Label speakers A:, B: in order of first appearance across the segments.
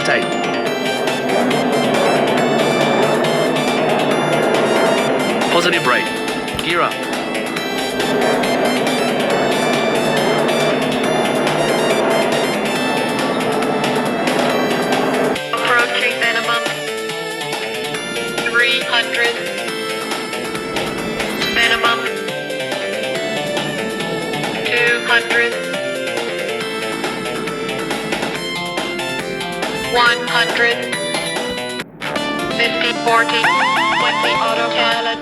A: Rotate. Positive rate. Gear up.
B: Approaching minimum. 300. Minimum. 200. 100. 50, 40, 20 autopilot.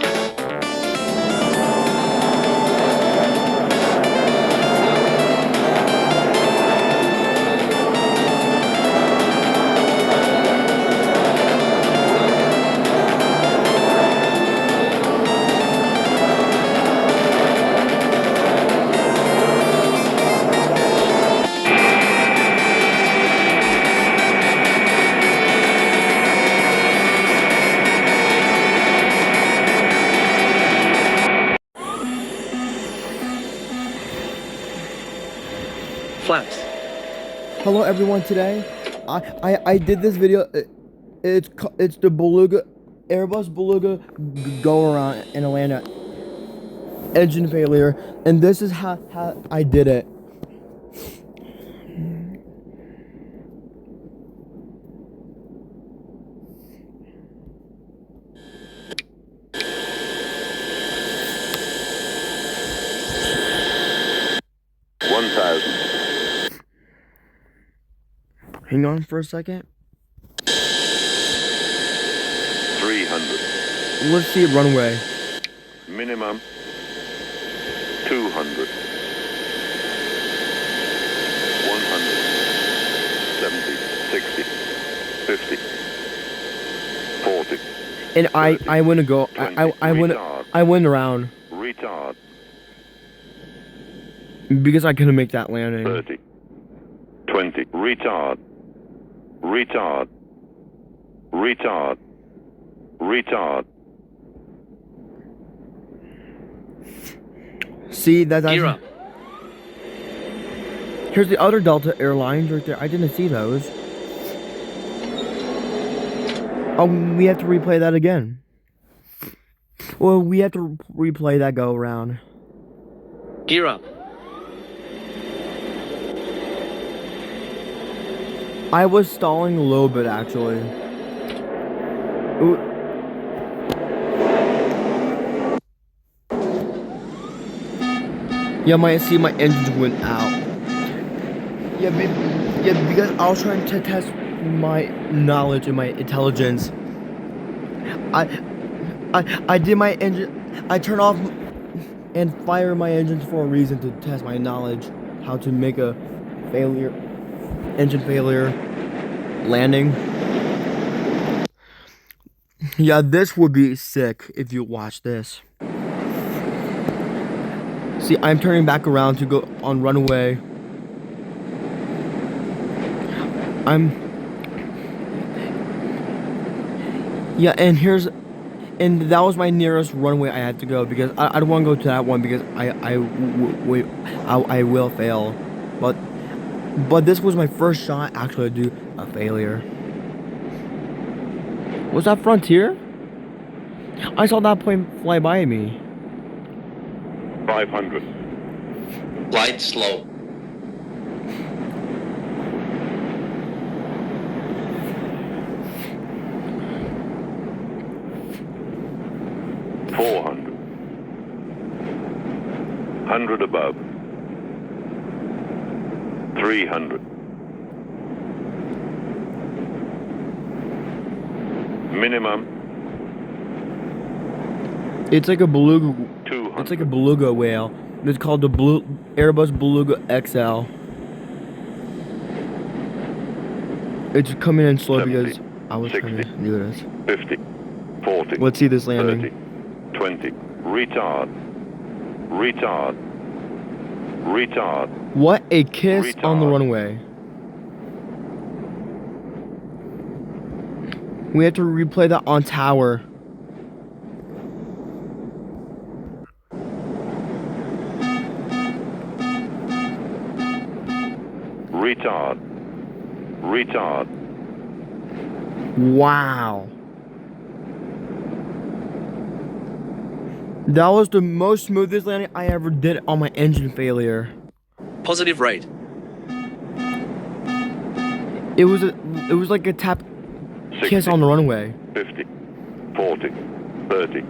A: Flaps.
C: Hello everyone. Today I did this video. It's the Beluga Airbus Beluga go around in Atlanta, engine failure, and this is how I did it. Hang on for a second.
D: 300.
C: Let's see runway.
D: Minimum 200. 100. 70. 60. 50. 40.
C: And
D: 30,
C: I want to go.
D: 20,
C: I went around
D: retard.
C: because I couldn't make that landing.
D: 30. 20. Retard. Retard. Retard. Retard.
C: See that?
A: Gear up.
C: Here's the other Delta Airlines right there. I didn't see those. Oh, we have to replay that again. Well, we have to replay that go around.
A: Gear up.
C: I was stalling a little bit actually. Ooh. Yeah, my engines went out. Yeah, because I was trying to test my knowledge and my intelligence. I did my engine. I turned off and fire my engines for a reason, to test my knowledge how to make a engine failure landing. Yeah, this would be sick if you watch this. See, I'm turning back around to go on runway. Yeah, and that was my nearest runway I had to go, because I don't want to go to that one because I will fail. But this was my first shot actually to do a failure. Was that Frontier? I saw that plane fly by me.
D: 500.
A: Glide slow.
D: 400. 100 above. 300. Minimum.
C: It's like a beluga.
D: 200.
C: It's like a beluga whale. It's called the Airbus Beluga XL. It's coming in slow
D: 70,
C: because I was
D: 60,
C: trying to do this.
D: 50. 40.
C: Let's see this landing.
D: 30. 20. Retard. Retard. Retard.
C: What a kiss on the
D: Retard.
C: runway. We have to replay that on tower.
D: Retard. Retard.
C: Wow. That was the most smoothest landing I ever did on my engine failure.
A: Positive rate.
C: It was like a tap
D: 60,
C: kiss on the runway.
D: 50, 40, 30,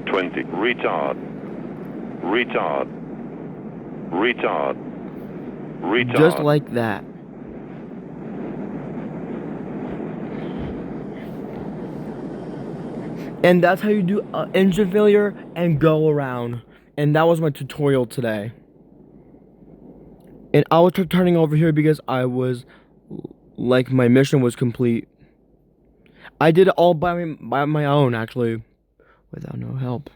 D: 20. Retard. Retard. Retard. Retard.
C: Just like that. And that's how you do engine failure and go around. And that was my tutorial today. And I was turning over here because I was like my mission was complete. I did it all by my own actually, without no help.